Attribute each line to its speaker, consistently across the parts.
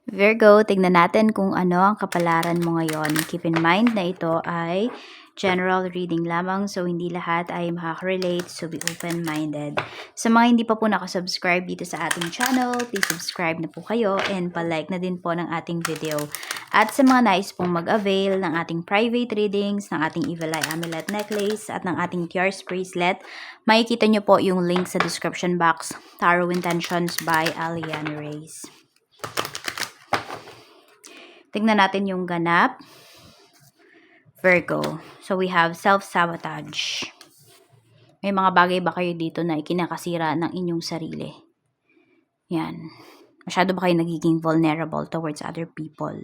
Speaker 1: Virgo, tignan natin kung ano ang kapalaran mo ngayon. Keep in mind na ito ay general reading lamang, so hindi lahat ay makaka-relate, so be open-minded. Sa mga hindi pa po nakasubscribe dito sa ating channel, please subscribe na po kayo and palike na din po ng ating video. At sa mga nais pong mag-avail ng ating private readings, ng ating Evil Eye Amulet Necklace at ng ating Tears Bracelet, makikita nyo po yung link sa description box. Tarot Intentions by Aliane Reyes. Tignan natin yung ganap. Virgo. So, we have self-sabotage. May mga bagay ba kayo dito na ikinakasira ng inyong sarili? Yan. Masyado ba kayo nagiging vulnerable towards other people?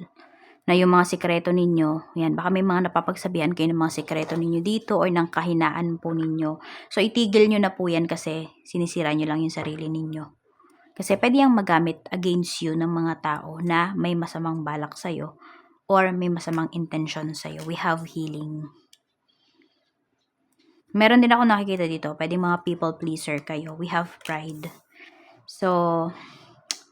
Speaker 1: Na yung mga sikreto ninyo, yan, baka may mga napapagsabihan kayo ng mga sikreto ninyo dito or ng kahinaan po ninyo. So, itigil nyo na po yan kasi sinisira nyo lang yung sarili ninyo. Kasi pwede yang magamit against you ng mga tao na may masamang balak sa'yo or may masamang intention sa'yo. We have healing. Meron din ako nakikita dito, pwede mga people pleaser kayo. We have pride. So,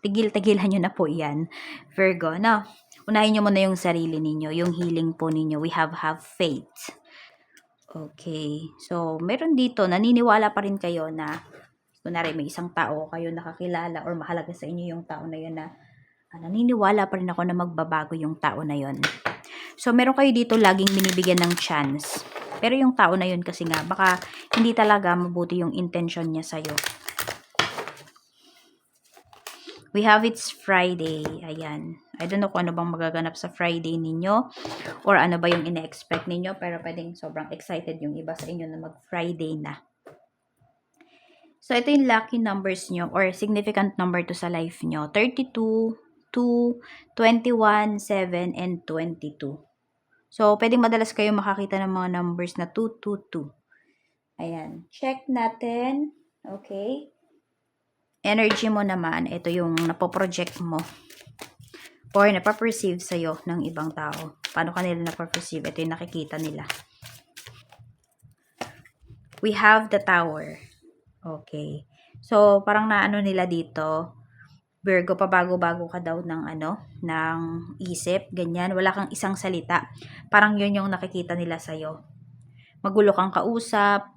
Speaker 1: tigil-tigilan nyo na po yan, Virgo. No, unahin nyo muna yung sarili ninyo, yung healing po ninyo. We have faith. Okay. So, meron dito, naniniwala pa rin kayo na, kunwari may isang tao kayo nakakilala or mahalaga sa inyo yung tao na yun na naniniwala pa rin ako na magbabago yung tao na yun. So, meron kayo dito laging binibigyan ng chance. Pero yung tao na yun kasi nga, baka hindi talaga mabuti yung intention niya sa'yo. We have it's Friday. Ayan. I don't know kung ano bang magaganap sa Friday ninyo or ano ba yung ine-expect ninyo, pero pwedeng sobrang excited yung iba sa inyo na mag-Friday na. So, ito yung lucky numbers nyo or significant number to sa life nyo. 32, 2, 21, 7, and 22. So, pwedeng madalas kayo makakita ng mga numbers na 222. Ayan. Check natin. Okay. Energy mo naman, ito yung napoproject mo or napaperceive sa'yo ng ibang tao. Paano kanila napaperceive? Ito yung nakikita nila. We have the Tower. Okay. So, parang naano nila dito, Virgo, pabago-bago ka daw ng ng isip, ganyan. Wala kang isang salita. Parang yun yung nakikita nila sa'yo. Magulo kang kausap.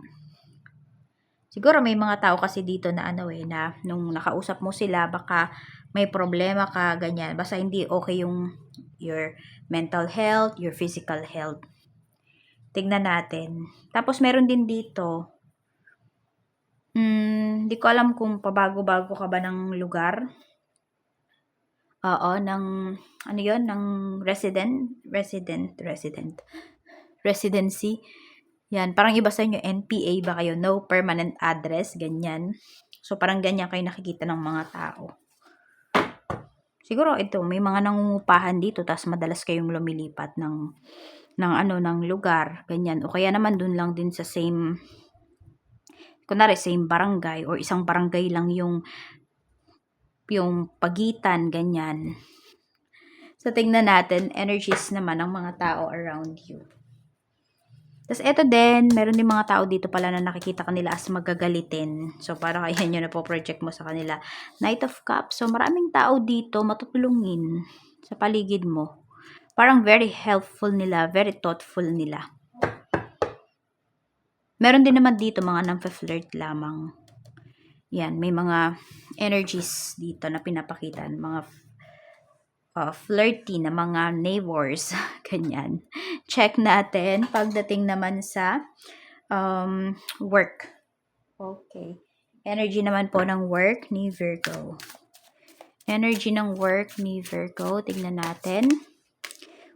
Speaker 1: Siguro may mga tao kasi dito na na nung nakausap mo sila, baka may problema ka, ganyan. Basta hindi okay yung your mental health, your physical health. Tignan natin. Tapos meron din dito, hindi ko alam kung pabago-bago ka ba ng lugar. Oo, ng ng residency. Yan, parang iba sa inyo, NPA ba kayo? No permanent address, ganyan. So, parang ganyan kayo nakikita ng mga tao. Siguro ito, may mga nangungupahan dito, tapos madalas kayong lumilipat ng lugar, ganyan. O kaya naman dun lang din sa same, kunwari same barangay, or isang barangay lang yung pagitan, ganyan. So, tingnan natin, energies naman ng mga tao around you. Tapos, eto din, meron din mga tao dito pala na nakikita kanila as magagalitin. So, parang ayan yun na po project mo sa kanila. Knight of Cups. So, maraming tao dito matutulungin sa paligid mo. Parang very helpful nila, very thoughtful nila. Meron din naman dito mga nang-flirt lamang. Yan, may mga energies dito na pinapakitan. Mga flirty na mga neighbors. Ganyan. Check natin pagdating naman sa work. Okay. Energy naman po ng work ni Virgo. Energy ng work ni Virgo. Tignan natin.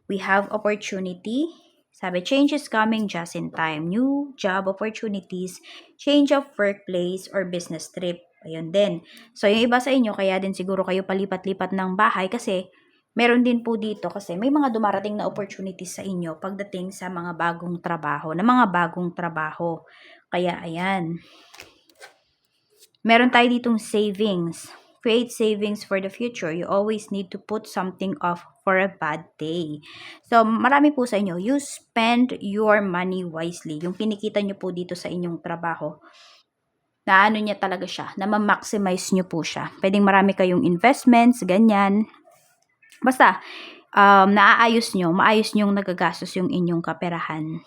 Speaker 1: We have opportunity. Sabi, change is coming just in time. New job opportunities, change of workplace or business trip. Ayun din. So, yung iba sa inyo, kaya din siguro kayo palipat-lipat ng bahay kasi meron din po dito kasi may mga dumarating na opportunities sa inyo pagdating sa mga bagong trabaho, Kaya, ayan. Meron tayo ditong savings. Create savings for the future. You always need to put something off for a bad day. So, marami po sa inyo, you spend your money wisely. Yung pinikita nyo po dito sa inyong trabaho, na niya talaga siya, na ma-maximize nyo po siya. Pwedeng marami kayong investments, ganyan. Basta, maayos nyong nagagastos yung inyong kaperahan.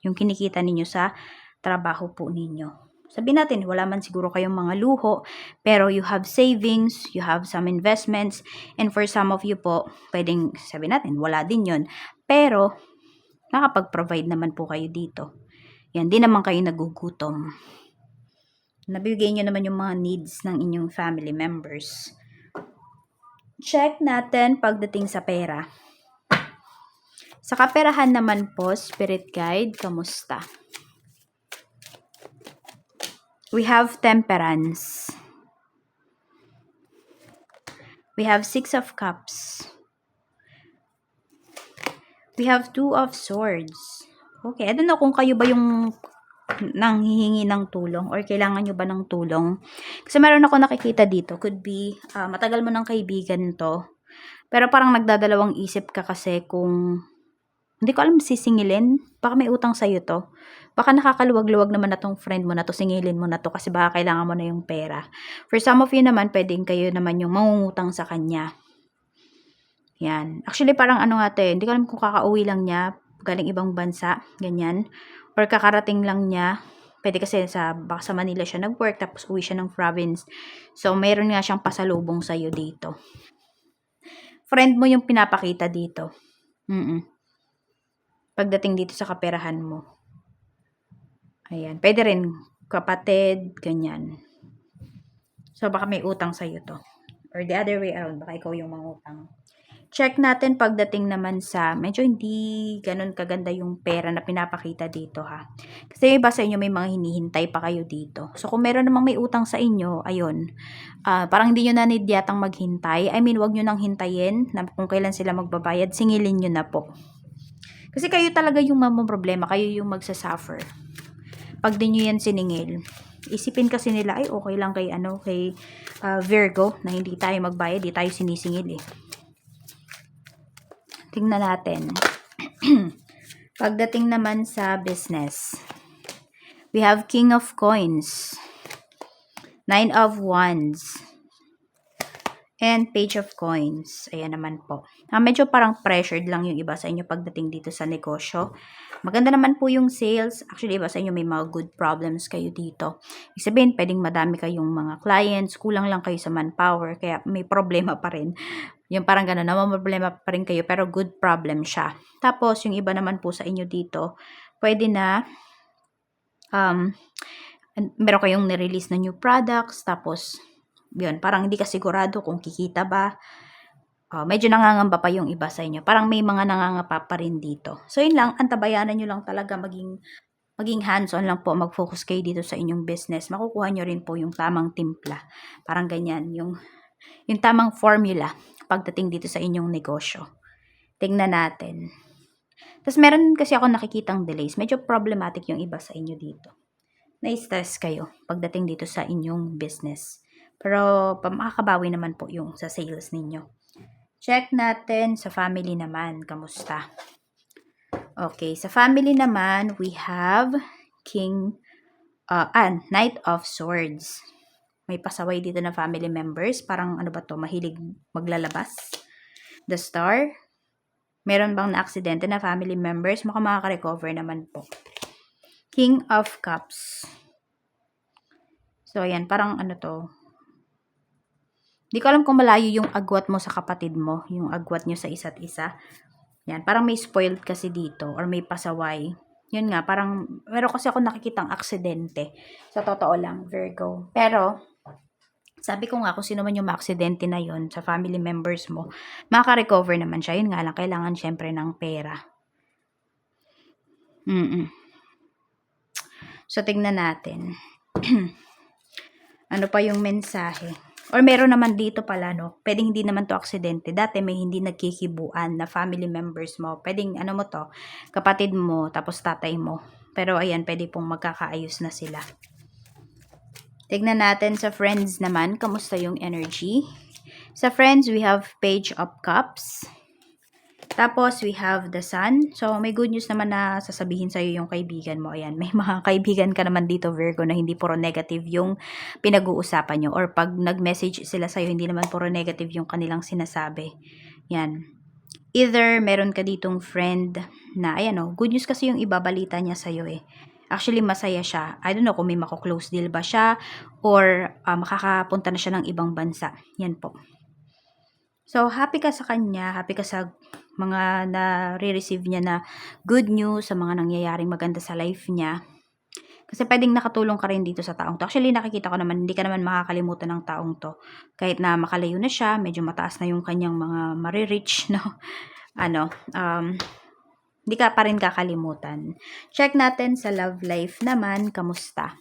Speaker 1: Yung kinikita ninyo sa trabaho po ninyo. Sabihin natin, wala man siguro kayong mga luho, pero you have savings, you have some investments, and for some of you po, pwedeng sabihin natin, wala din yun. Pero, nakapag-provide naman po kayo dito. Yan, di naman kayo nagugutom. Nabibigay nyo naman yung mga needs ng inyong family members. Check natin pagdating sa pera. Sa kaperahan naman po, Spirit Guide, kamusta? We have Temperance. We have 6 of Cups. We have 2 of Swords. Okay, I don't know kung kayo ba yung nanghihingi ng tulong or kailangan nyo ba ng tulong. Kasi meron ako nakikita dito. Could be, matagal mo ng kaibigan to. Pero parang nagdadalawang isip ka kasi kung hindi ko alam sisingilin. Baka may utang sa'yo to. Baka nakakaluwag-luwag naman na tong friend mo na to, singilin mo na to kasi baka kailangan mo na yung pera. For some of you naman, pwedeng kayo naman yung mangungutang sa kanya. Yan. Actually, parang ano nga hindi ko alam kung kakauwi lang niya, galing ibang bansa, ganyan. Or kakarating lang niya. Pwede kasi baka sa Manila siya nag-work, tapos uwi siya ng province. So, mayroon nga siyang pasalubong sa'yo dito. Friend mo yung pinapakita dito. Pagdating dito sa kaperahan mo. Ayan. Pwede rin kapatid, ganyan. So, baka may utang sa'yo to. Or the other way around, baka ikaw yung mangutang. Check natin pagdating naman sa, medyo hindi ganun kaganda yung pera na pinapakita dito ha. Kasi iba sa inyo may mga hinihintay pa kayo dito. So, kung meron namang may utang sa inyo, ayun, parang hindi nyo na need yatang maghintay. I mean, wag nyo nang hintayin na kung kailan sila magbabayad, singilin nyo na po. Kasi kayo talaga yung problema, kayo yung magsasuffer. Pag di nyo yan siningil, isipin kasi nila, ay okay lang kay, kay Virgo, na hindi tayo magbayad, di tayo sinisingil eh. Tingnan natin. Pagdating naman sa business, we have King of Coins, 9 of Wands, and Page of Coins. Ayan naman po. Medyo parang pressured lang yung iba sa inyo pagdating dito sa negosyo. Maganda naman po yung sales. Actually, iba sa inyo may mga good problems kayo dito. Ibig sabihin, pwedeng madami kayong mga clients, kulang lang kayo sa manpower, kaya may problema pa rin. Yung parang gano'n, problema pa rin kayo, pero good problem siya. Tapos, yung iba naman po sa inyo dito, pwede na, meron kayong nirelease na new products, tapos, yun, parang hindi ka sigurado kung kikita ba. Medyo nangangamba pa yung iba sa inyo. Parang may mga nangangapa pa rin dito. So, yun lang, antabayanan nyo lang talaga maging hands-on lang po, mag-focus kayo dito sa inyong business. Makukuha nyo rin po yung tamang timpla. Parang ganyan, yung tamang formula pagdating dito sa inyong negosyo. Tingnan natin. Tapos meron kasi ako nakikitang delays. Medyo problematic yung iba sa inyo dito. Na-stress kayo pagdating dito sa inyong business. Pero makakabawi naman po yung sa sales ninyo. Check natin sa family naman. Kamusta? Okay, sa family naman, we have Knight of Swords. May pasaway dito na family members. Parang ano ba to, mahilig maglalabas. The Star. Meron bang na-aksidente na family members? Mukhang makaka-recover naman po. King of Cups. So, ayan, parang ano to. Di ko alam kung malayo yung agwat mo sa kapatid mo. Yung agwat nyo sa isa't isa. Yan, parang may spoiled kasi dito. Or may pasaway. Yun nga, parang, meron kasi ako nakikitang aksidente. Sa totoo lang, Virgo. Pero, sabi ko nga, kung sino man yung maaksidente na yun sa family members mo, makaka-recover naman siya. Yun nga lang, kailangan syempre ng pera. So, tignan natin. Ano pa yung mensahe? Or meron naman dito pala, no? Pwedeng hindi naman to aksidente. Dati may hindi nagkikibuan na family members mo. Pwedeng, mo to, kapatid mo, tapos tatay mo. Pero, ayan, pwede pong magkakaayos na sila. Tignan natin sa friends naman, kamusta yung energy? Sa friends, we have Page of Cups. Tapos, we have the Sun. So, may good news naman na sasabihin sa'yo yung kaibigan mo. Ayan, may mga kaibigan ka naman dito, Virgo, na hindi puro negative yung pinag-uusapan nyo. Or pag nag-message sila sa'yo, hindi naman puro negative yung kanilang sinasabi. Yan. Either meron ka ditong friend na, ayan o, good news kasi yung ibabalita niya sa'yo eh. Actually, masaya siya. I don't know kung may mako-close deal ba siya or makakapunta na siya ng ibang bansa. Yan po. So, happy ka sa kanya, happy ka sa mga na-receive niya na good news, sa mga nangyayaring maganda sa life niya. Kasi pwedeng nakatulong ka rin dito sa taong to. Actually, nakikita ko naman, hindi ka naman makakalimutan ng taong to. Kahit na makalayo na siya, medyo mataas na yung kanyang mga marireach, no? Hindi ka pa rin kakalimutan. Check natin sa love life naman, kamusta?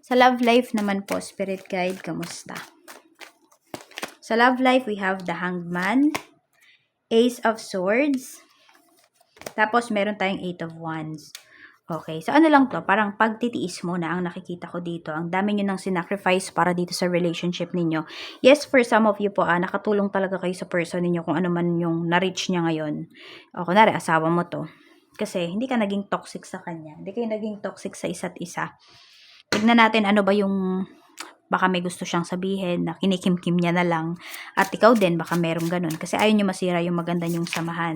Speaker 1: Sa love life naman po, spirit guide, kamusta? Sa love life, we have the Hanged Man, Ace of Swords, tapos meron tayong Eight of Wands. Okay, so ano lang to, parang pagtitiis mo na ang nakikita ko dito. Ang dami nyo nang sinacrifice para dito sa relationship ninyo. Yes, for some of you po, nakatulong talaga kayo sa person ninyo kung ano man yung na-reach niya ngayon. O, kunwari, asawa mo to. Kasi hindi ka naging toxic sa kanya. Hindi kayo naging toxic sa isa't isa. Tignan natin ano ba yung baka may gusto siyang sabihin na kinikimkim niya na lang. At ikaw din, baka merong ganun. Kasi ayaw nyo masira yung maganda nyong samahan.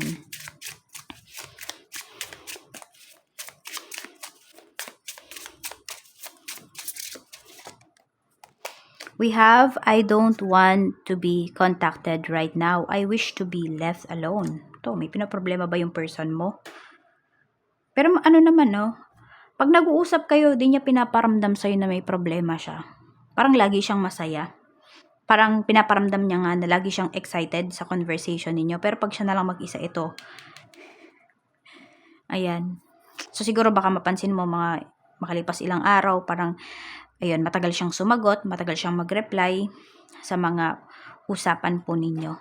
Speaker 1: We have, I don't want to be contacted right now. I wish to be left alone. To, may pinaproblema ba yung person mo? Pero ano naman, no? Pag nag-uusap kayo, di niya pinaparamdam sa'yo na may problema siya. Parang lagi siyang masaya. Parang pinaparamdam niya nga na lagi siyang excited sa conversation ninyo. Pero pag siya na lang mag-isa ito, ayan. So, siguro baka mapansin mo mga makalipas ilang araw, parang ayun, matagal siyang sumagot, matagal siyang mag-reply sa mga usapan po ninyo.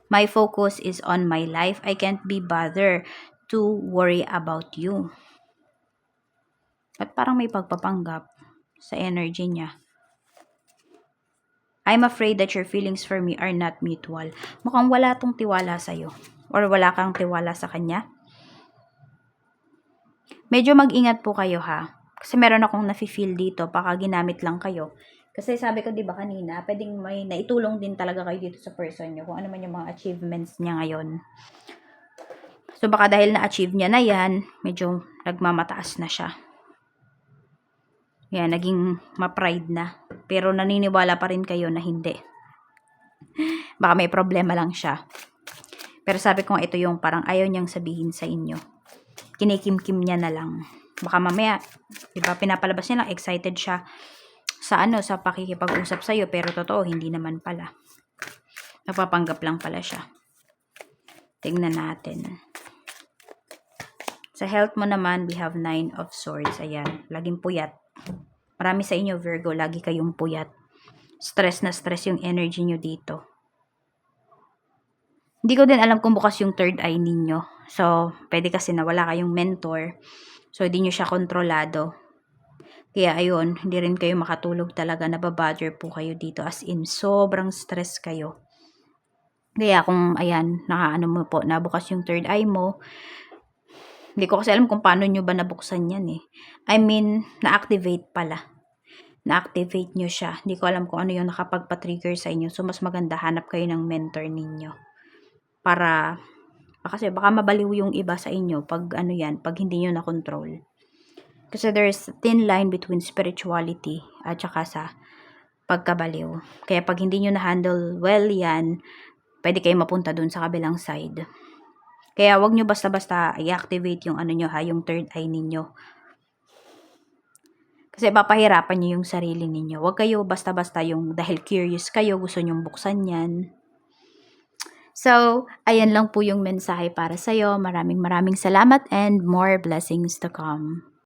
Speaker 1: My focus is on my life. I can't be bothered to worry about you. At parang may pagpapanggap sa energy niya. I'm afraid that your feelings for me are not mutual. Mukhang wala tong tiwala sa'yo. Or wala kang tiwala sa kanya. Medyo mag-ingat po kayo ha. Kasi meron akong nafe-feel dito, baka ginamit lang kayo. Kasi sabi ko 'di ba kanina, pwedeng may naitulong din talaga kayo dito sa person niyo kung ano man yung mga achievements niya ngayon. So baka dahil na-achieve niya na 'yan, medyo nagmamataas na siya. Yan, naging ma-pride na. Pero naniniwala pa rin kayo na hindi. Baka may problema lang siya. Pero sabi ko nga ito yung parang ayaw niyang sabihin sa inyo. Kinikimkim niya na lang. Baka mamaya, diba, pinapalabas niya lang, excited siya sa pakikipag-usap sa'yo, pero totoo, hindi naman pala. Napapanggap lang pala siya. Tingnan natin. Sa health mo naman, we have 9 of Swords. Ayan, laging puyat. Marami sa inyo, Virgo, lagi kayong puyat. Stress na stress yung energy nyo dito. Hindi ko din alam kung bukas yung third eye ninyo. So, pwede kasi na wala kayong mentor. So, hindi nyo siya kontrolado. Kaya, ayun, hindi rin kayo makatulog talaga. Nababother po kayo dito. As in, sobrang stress kayo. Kaya, kung, ayan, nakaano mo po, nabukas yung third eye mo, hindi ko kasi alam kung paano nyo ba nabuksan yan eh. I mean, na-activate pala. Na-activate nyo siya. Hindi ko alam kung ano yung nakapagpa-trigger sa inyo. So, mas maganda hanap kayo ng mentor ninyo. Para, kasi baka mabaliw yung iba sa inyo pag ano yan, pag hindi nyo na-control. Kasi there's a thin line between spirituality at saka sa pagkabaliw. Kaya pag hindi nyo na-handle well yan, pwede kayo mapunta dun sa kabilang side. Kaya wag nyo basta-basta i-activate yung ano nyo ha, yung third eye ninyo. Kasi papahirapan nyo yung sarili ninyo. Wag kayo basta-basta yung dahil curious kayo, gusto nyong buksan yan. So, ayan lang po yung mensahe para sa'yo. Maraming salamat and more blessings to come.